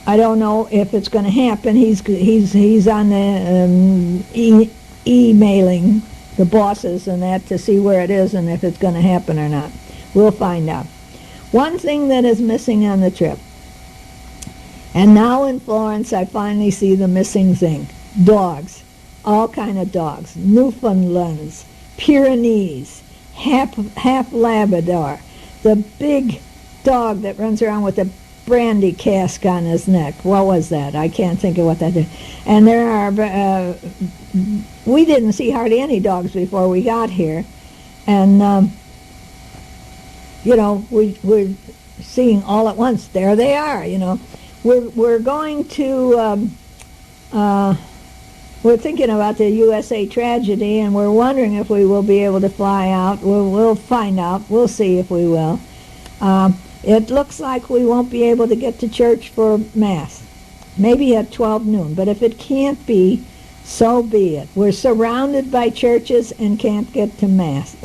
I don't know if it's going to happen. He's on the emailing the bosses and that to see where it is and if it's going to happen or not. We'll find out. One thing that is missing on the trip, and now in Florence I finally see the missing thing: dogs, all kind of dogs, Newfoundlands, Pyrenees, half Labrador, the big dog that runs around with a brandy cask on his neck. What was that? I can't think of what that is. And there are, we didn't see hardly any dogs before we got here. And, you know, we're seeing all at once. There they are, you know. We're going to, we're thinking about the USA tragedy, and we're wondering if we will be able to fly out. We'll find out. We'll see if we will. It looks like we won't be able to get to church for Mass, maybe at 12 noon. But if it can't be, so be it. We're surrounded by churches and can't get to Mass.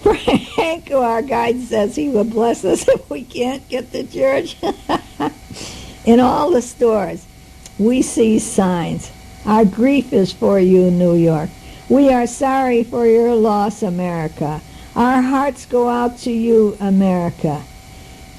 Frank, our guide, says he will bless us if we can't get to church. In all the stores, we see signs. Our grief is for you, New York. We are sorry for your loss, America. Our hearts go out to you, America.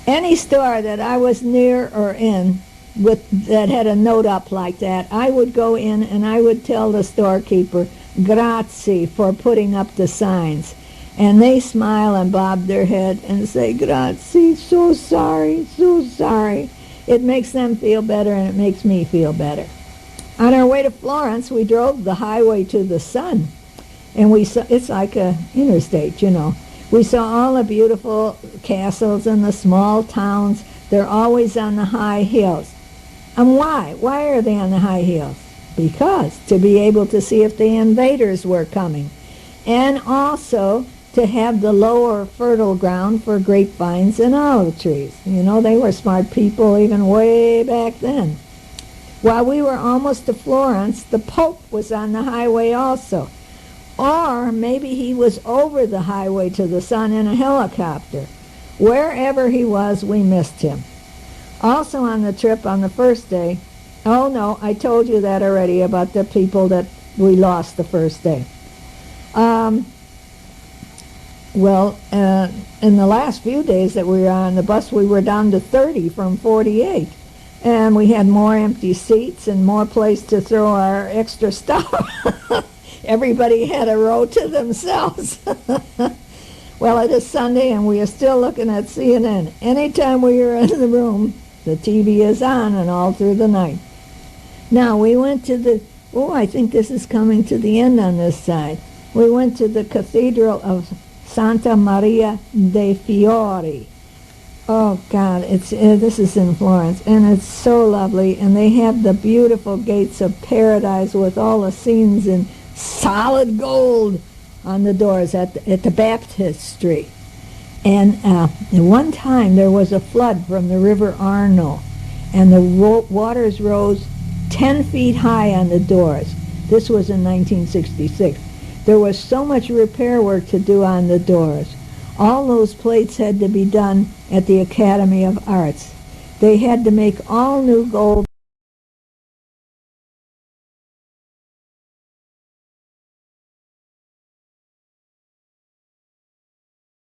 Any store that I was near or in that had a note up like that, I would go in and I would tell the storekeeper, grazie, for putting up the signs. And they smile and bob their head and say, grazie, so sorry, so sorry. It makes them feel better and it makes me feel better. On our way to Florence, we drove the highway to the sun. And we saw, it's like a interstate, you know. We saw all the beautiful castles and the small towns. They're always on the high hills. And why? Why are they on the high hills? Because to be able to see if the invaders were coming. And also to have the lower fertile ground for grapevines and olive trees. You know, they were smart people even way back then. While we were almost to Florence, the Pope was on the highway also. Or maybe he was over the highway to the sun in a helicopter. Wherever he was, we missed him. Also on the trip on the first day, oh no, I told you that already about the people that we lost the first day. In the last few days that we were on the bus, we were down to 30 from 48. And we had more empty seats and more place to throw our extra stuff. Everybody had a row to themselves. Well, it is Sunday, and we are still looking at CNN. Anytime we are in the room, the TV is on, and all through the night. Now, we went to the, I think this is coming to the end on this side. We went to the Cathedral of Santa Maria dei Fiori. Oh, God, this is in Florence, and it's so lovely, and they have the beautiful gates of paradise with all the scenes in solid gold on the doors at the baptistry. And at one time there was a flood from the River Arno, and the waters rose 10 feet high on the doors. This was in 1966. There was so much repair work to do on the doors. All those plates had to be done at the Academy of Arts. They had to make all new gold